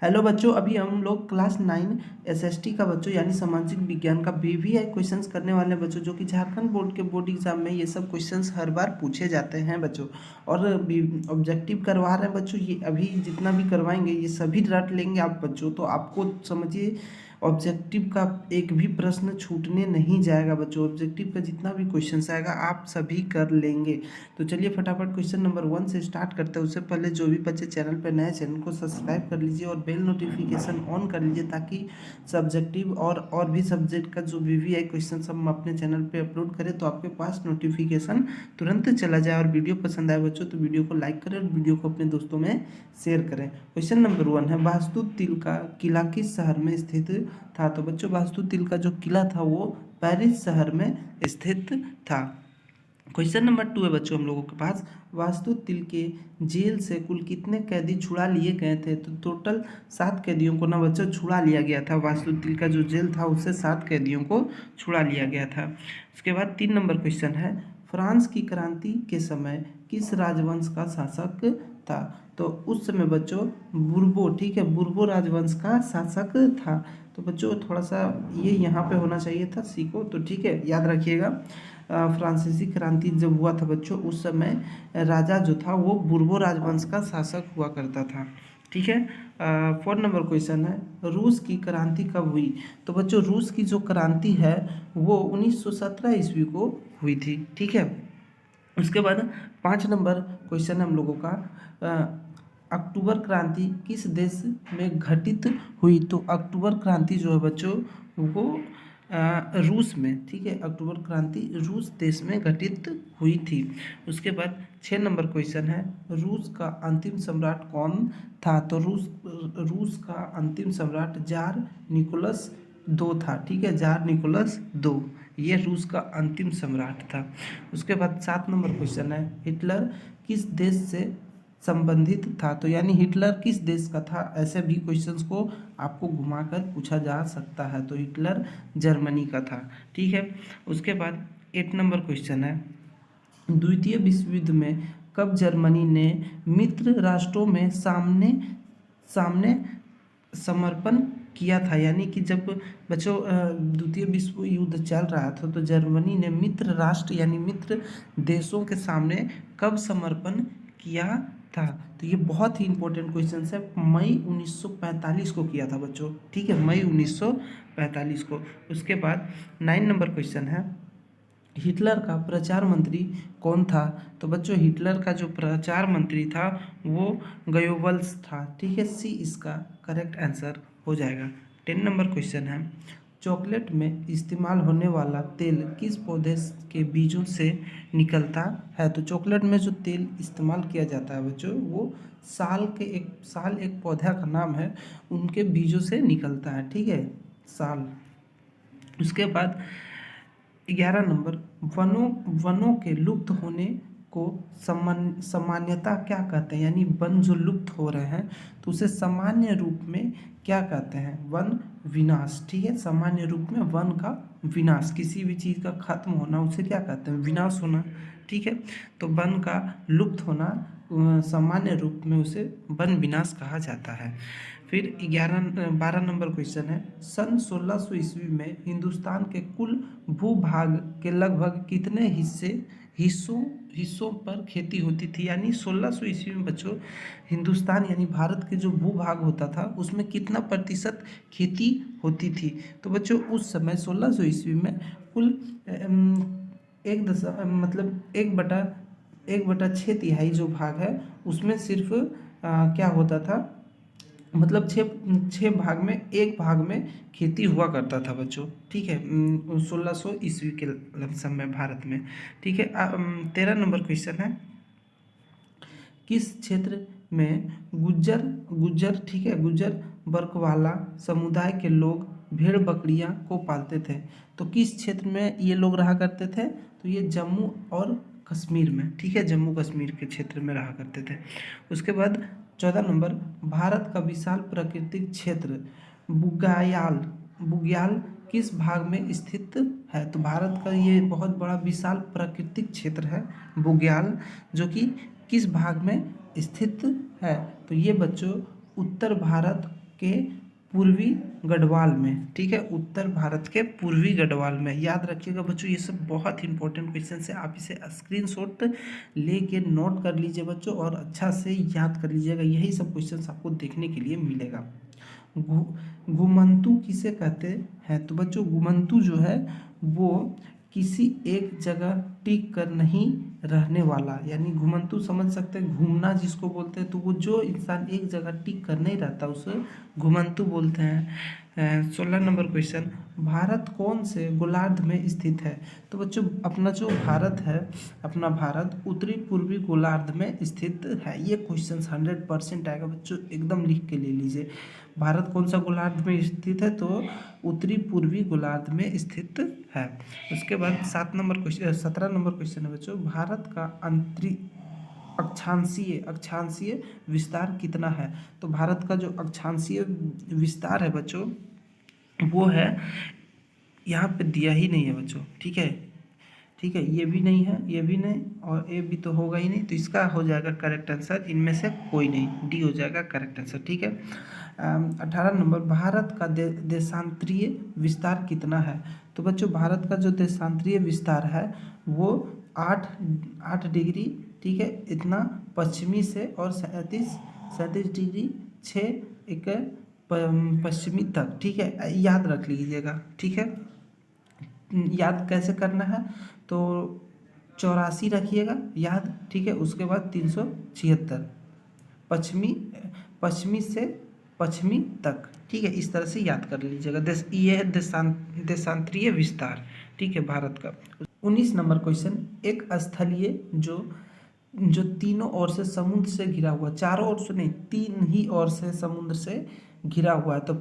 Hello बच्चों, अभी हम लोग क्लास 9 एसएसटी का बच्चों यानी सामाजिक विज्ञान का बीवीआई क्वेश्चंस करने वाले बच्चों, जो कि झारखंड बोर्ड के बोर्ड एग्जाम में ये सब क्वेश्चंस हर बार पूछे जाते हैं बच्चों। और ऑब्जेक्टिव करवा रहे हैं बच्चों, ये अभी जितना भी करवाएंगे ये सभी रट लेंगे आप बच्चों, तो आपको समझिए ऑब्जेक्टिव का एक भी प्रश्न छूटने नहीं जाएगा बच्चों। ऑब्जेक्टिव का जितना भी क्वेश्चन आएगा आप सभी कर लेंगे। तो चलिए फटाफट क्वेश्चन नंबर 1 से स्टार्ट करते हैं। उससे पहले जो भी बच्चे चैनल पर नए, चैनल को सब्सक्राइब कर लीजिए और बेल नोटिफिकेशन ऑन कर लीजिए, ताकि सब्जेक्टिव और भी सब्जेक्ट का जो वीवीआई क्वेश्चन हम अपने चैनल पे अपलोड करें तो आपके पास नोटिफिकेशन तुरंत चला जाए। और वीडियो पसंद आए बच्चों तो वीडियो को लाइक करें और वीडियो को अपने दोस्तों में शेयर करें। क्वेश्चन नंबर 1 है, वास्तु तिल का किला किस शहर में स्थित था? तो बच्चों वास्तु तिल का जो किला था वो पेरिस शहर में स्थित था। क्वेश्चन नंबर 2 है बच्चों हम लोगों के पास, वास्तु तिल के जेल से कुल कितने कैदी छुड़ा लिए गए थे? तो टोटल 7 कैदियों को ना बच्चों छुड़ा लिया गया था। वास्तु तिल का जो जेल था उससे 7 कैदियों को छुड़ा लिया गया था। उसके बाद 3 नंबर क्वेश्चन है, फ्रांस की क्रांति के समय किस राजवंश का शासक था? तो उस समय बच्चों बुर्बो, ठीक है, बुर्बो राजवंश का शासक था। तो बच्चों थोड़ा सा ये यहाँ पे होना चाहिए था, सीखो तो ठीक है, याद रखिएगा। फ्रांसीसी क्रांति जब हुआ था बच्चों उस समय राजा जो था वो बुर्बो राजवंश का शासक हुआ करता था, ठीक है। 4 नंबर क्वेश्चन है, रूस की क्रांति कब हुई? तो बच्चों रूस की जो क्रांति है वो 1917 ईस्वी को हुई थी, ठीक है। उसके बाद 5 नंबर क्वेश्चन है हम लोगों का, अक्टूबर क्रांति किस देश में घटित हुई? तो अक्टूबर क्रांति जो है बच्चों वो रूस में, ठीक है, अक्टूबर क्रांति रूस देश में घटित हुई थी। उसके बाद 6 नंबर क्वेश्चन है, रूस का अंतिम सम्राट कौन था? तो रूस का अंतिम सम्राट जार निकोलस 2 था, ठीक है, जार निकोलस 2 ये रूस का अंतिम सम्राट था। उसके बाद 7 नंबर क्वेश्चन है, हिटलर किस देश से संबंधित था? तो यानी हिटलर किस देश का था? ऐसे भी क्वेश्चंस को आपको घुमाकर पूछा जा सकता है। तो हिटलर जर्मनी का था, ठीक है। उसके बाद 8 नंबर क्वेश्चन है, द्वितीय विश्व युद्ध में कब जर्मनी ने मित्र राष्ट्रों में सामने सामने समर्पण किया था? यानी कि जब बच्चों द्वितीय विश्व युद्ध चल रहा था तो जर्मनी ने मित्र राष्ट्र यानी मित्र देशों के सामने कब समर्पण किया था? तो ये बहुत ही इंपॉर्टेंट क्वेश्चन है। मई 1945 को किया था बच्चों, ठीक है, मई 1945 को। उसके बाद 9 नंबर क्वेश्चन है, हिटलर का प्रचार मंत्री कौन था? तो बच्चों हिटलर का जो प्रचार मंत्री था वो गयोबल्स था, ठीक है, सी इसका करेक्ट आंसर हो जाएगा। 10 नंबर क्वेश्चन है, चॉकलेट में इस्तेमाल होने वाला तेल किस पौधे के बीजों से निकलता है? तो चॉकलेट में जो तेल इस्तेमाल किया जाता है बच्चों वो साल एक पौधा का नाम है, उनके बीजों से निकलता है, ठीक है, साल। उसके बाद 11 नंबर, वनों के लुप्त होने को सामान्यतः क्या कहते हैं? यानी वन जो लुप्त हो रहे हैं तो उसे सामान्य रूप में क्या कहते हैं? वन विनाश, ठीक है, सामान्य रूप में वन का विनाश, किसी भी चीज़ का खत्म होना उसे क्या कहते हैं? विनाश होना, ठीक है। तो वन का लुप्त होना सामान्य रूप में उसे वन विनाश कहा जाता है। फिर 12 नंबर क्वेश्चन है, सन 1600 ईस्वी में हिंदुस्तान के कुल भूभाग के लगभग कितने हिस्सों पर खेती होती थी? यानी 1600 ईस्वी में बच्चों हिंदुस्तान यानी भारत के जो भूभाग होता था उसमें कितना प्रतिशत खेती होती थी? तो बच्चों उस समय 1600 ईस्वी में कुल एक बटा 6 जो भाग है उसमें सिर्फ क्या होता था, मतलब छः भाग में एक भाग में खेती हुआ करता था बच्चों, ठीक है, 1600 ईस्वी के लमसम में भारत में, ठीक है। 13 नंबर क्वेश्चन है, किस क्षेत्र में गुज्जर, ठीक है, गुज्जर बकरवाला समुदाय के लोग भेड़ बकरियां को पालते थे? तो किस क्षेत्र में ये लोग रहा करते थे? तो ये जम्मू और कश्मीर में, ठीक है, जम्मू कश्मीर के क्षेत्र में रहा करते थे। उसके बाद 14 नंबर, भारत का विशाल प्राकृतिक क्षेत्र बुग्याल किस भाग में स्थित है? तो भारत का ये बहुत बड़ा विशाल प्राकृतिक क्षेत्र है बुग्याल, जो कि किस भाग में स्थित है? तो ये बच्चों उत्तर भारत के पूर्वी गढ़वाल में, ठीक है, उत्तर भारत के पूर्वी गढ़वाल में। याद रखिएगा बच्चों, ये सब बहुत इंपॉर्टेंट क्वेश्चन है, आप इसे स्क्रीनशॉट लेके नोट कर लीजिए बच्चों और अच्छा से याद कर लीजिएगा, यही सब क्वेश्चन आपको देखने के लिए मिलेगा। घुमंतु किसे कहते हैं? तो बच्चों घुमंतु जो है वो किसी एक जगह टिक कर नहीं रहने वाला, यानी घुमंतु समझ सकते हैं, घूमना जिसको बोलते हैं, तो वो जो इंसान एक जगह टिक कर नहीं रहता उसे घुमंतु बोलते हैं। 16 नंबर क्वेश्चन, भारत कौन से गोलार्ध में स्थित है? तो बच्चों अपना जो भारत है, अपना भारत उत्तरी पूर्वी गोलार्ध में स्थित है। ये क्वेश्चन 100% आएगा बच्चों, एकदम लिख के ले लीजिए। भारत कौन सा गोलार्ध में स्थित है? तो उत्तरी पूर्वी गोलार्ध में स्थित है। उसके बाद 17 नंबर क्वेश्चन है बच्चों, भारत का अक्षांशीय विस्तार कितना है? तो भारत का जो अक्षांशीय विस्तार है बच्चों वो है, यहाँ पे दिया ही नहीं है बच्चों, ठीक है, ठीक है, ये भी नहीं है, ये भी नहीं, और ये भी तो होगा ही नहीं, तो इसका हो जाएगा करेक्ट आंसर, इनमें से कोई नहीं, डी हो जाएगा करेक्ट आंसर, ठीक है। 18 नंबर, भारत का देशांतरीय विस्तार कितना है? तो बच्चों भारत का जो देशांतरीय विस्तार है वो 8 डिग्री, ठीक है, इतना पश्चिमी से, और 37 डिग्री 6 पश्चिमी तक, ठीक है, याद रख लीजिएगा, ठीक है। याद कैसे करना है? तो 84 रखिएगा याद, ठीक है, उसके बाद 376 पश्चिमी से पश्चिमी तक, ठीक है, इस तरह से याद कर लीजिएगा। ये है देशांतरीय विस्तार, ठीक है, भारत का। 19 नंबर क्वेश्चन, एक स्थलीय जो तीनों ओर से समुद्र से घिरा हुआ, चारों ओर से नहीं, 3 ही ओर से समुद्र से घिरा हुआ है, तो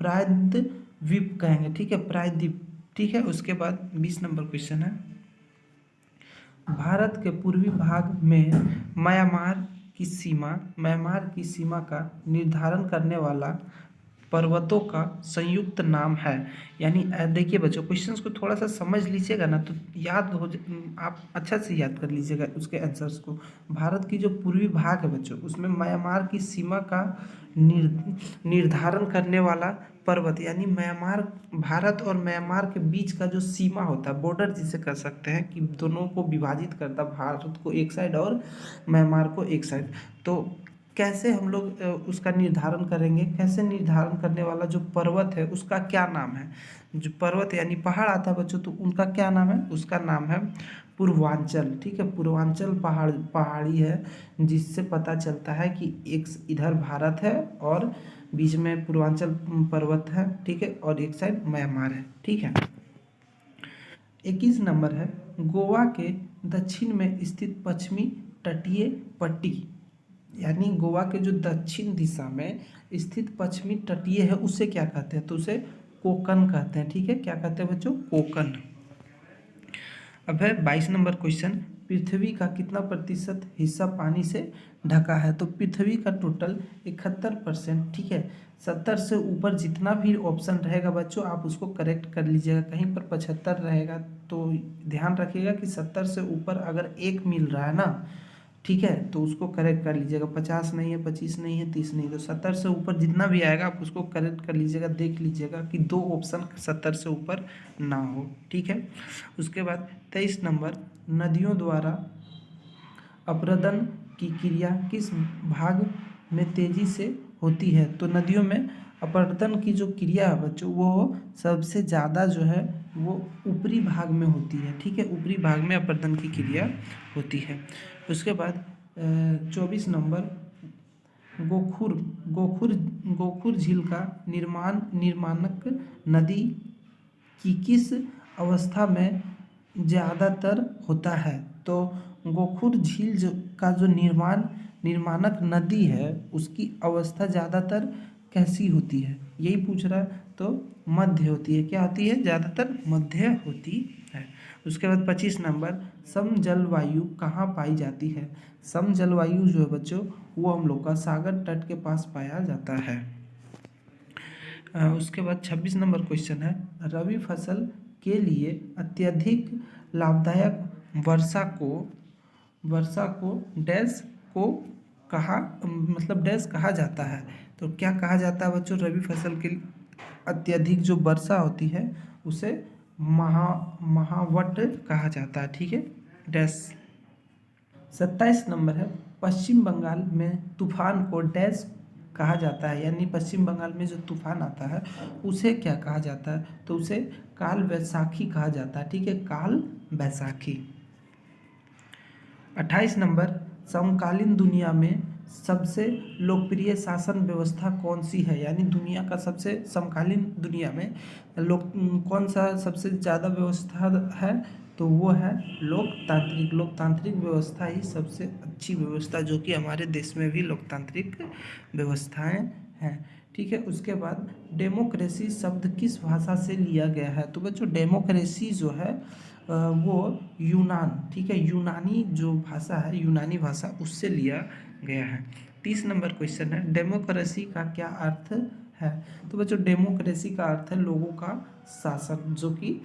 प्रायद्वीप कहेंगे, ठीक है, प्रायद्वीप, ठीक है। उसके बाद 20 नंबर क्वेश्चन है, भारत के पूर्वी भाग में म्यांमार की सीमा का निर्धारण करने वाला पर्वतों का संयुक्त नाम है। यानी देखिए बच्चों, क्वेश्चंस को थोड़ा सा समझ लीजिएगा ना तो याद हो, आप अच्छा से याद कर लीजिएगा उसके आंसर्स को। भारत की जो पूर्वी भाग है बच्चों, उसमें म्यांमार की सीमा का निर्धारण करने वाला पर्वत, यानी म्यांमार, भारत और म्यांमार के बीच का जो सीमा होता है, बॉर्डर जिसे कर सकते हैं, कि दोनों को विभाजित करता, भारत को एक साइड और म्यांमार को एक साइड, तो कैसे हम लोग उसका निर्धारण करेंगे? कैसे निर्धारण करने वाला जो पर्वत है उसका क्या नाम है? जो पर्वत यानी पहाड़ आता है बच्चों, तो उनका क्या नाम है? उसका नाम है पूर्वांचल, ठीक है, पूर्वांचल पहाड़ी है, जिससे पता चलता है कि एक इधर भारत है और बीच में पूर्वांचल पर्वत है, ठीक है, और एक साइड म्यांमार है, ठीक है। 21 नंबर है, गोवा के दक्षिण में स्थित पश्चिमी तटीय पट्टी, यानी गोवा के जो दक्षिण दिशा में स्थित पश्चिमी तटीय है उसे क्या कहते हैं? तो उसे कोकन कहते हैं, ठीक है, क्या कहते हैं बच्चों? कोकन। अब है 22 नंबर क्वेश्चन, पृथ्वी का कितना प्रतिशत हिस्सा पानी से ढका है? तो पृथ्वी का टोटल 71%, ठीक है। 70 से ऊपर जितना भी ऑप्शन रहेगा बच्चों आप उसको करेक्ट कर लीजिएगा, कहीं पर 75 रहेगा तो ध्यान रखिएगा कि 70 से ऊपर अगर एक मिल रहा है ना, ठीक है, तो उसको करेक्ट कर लीजिएगा। 50 नहीं है, 25 नहीं है, 30 नहीं, तो 70 से ऊपर जितना भी आएगा आप उसको करेक्ट कर लीजिएगा, देख लीजिएगा कि 2 ऑप्शन 70 से ऊपर ना हो, ठीक है। उसके बाद 23 नंबर, नदियों द्वारा अपरदन की क्रिया किस भाग में तेजी से होती है? तो नदियों में अपरदन की जो क्रिया है बच्चों वो सबसे ज़्यादा जो है वो ऊपरी भाग में होती है, ठीक है, ऊपरी भाग में अपरदन की क्रिया होती है। उसके बाद 24 नंबर, गोखुर झील का निर्माणक नदी की किस अवस्था में ज़्यादातर होता है? तो गोखुर झील का जो निर्माणक नदी है उसकी अवस्था ज़्यादातर कैसी होती है? यही पूछ रहा है, तो मध्य होती है। क्या होती है? ज़्यादातर मध्य होती है। उसके बाद 25 नंबर, समजलवायु कहाँ पाई जाती है? समजलवायु जो है बच्चों वो हम लोग का सागर तट के पास पाया जाता है। उसके बाद 26 नंबर क्वेश्चन है, रबी फसल के लिए अत्यधिक लाभदायक वर्षा को डैश को डैश कहा जाता है? तो क्या कहा जाता है बच्चों, रबी फसल के लिए अत्यधिक जो वर्षा होती है उसे महावट कहा जाता है। ठीक है, डैश। 27 नंबर है, पश्चिम बंगाल में तूफान को डैश कहा जाता है, यानी पश्चिम बंगाल में जो तूफान आता है उसे क्या कहा जाता है, तो उसे काल वैसाखी कहा जाता है। ठीक है, काल वैसाखी। 28 नंबर, समकालीन दुनिया में सबसे लोकप्रिय शासन व्यवस्था कौन सी है, यानी दुनिया का सबसे समकालीन दुनिया में कौन सा सबसे ज़्यादा व्यवस्था है, तो वो है लोकतांत्रिक। लोकतांत्रिक व्यवस्था ही सबसे अच्छी व्यवस्था, जो कि हमारे देश में भी लोकतांत्रिक व्यवस्थाएं हैं। ठीक है, उसके बाद डेमोक्रेसी शब्द किस भाषा से लिया गया है, तो बच्चों डेमोक्रेसी जो है वो यूनान, ठीक है, यूनानी जो भाषा है, यूनानी भाषा उससे लिया गया है। 30 नंबर क्वेश्चन है, डेमोक्रेसी का क्या अर्थ है, तो बच्चों डेमोक्रेसी का अर्थ है लोगों का शासन, जो कि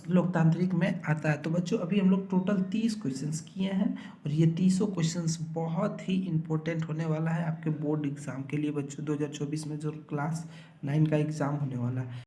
लोकतांत्रिक में आता है। तो बच्चों अभी हम लोग टोटल 30 क्वेश्चंस किए हैं और ये 30 क्वेश्चंस बहुत ही इंपॉर्टेंट होने वाला है आपके बोर्ड एग्जाम के लिए बच्चों, 2024 में जो क्लास 9 का एग्ज़ाम होने वाला है।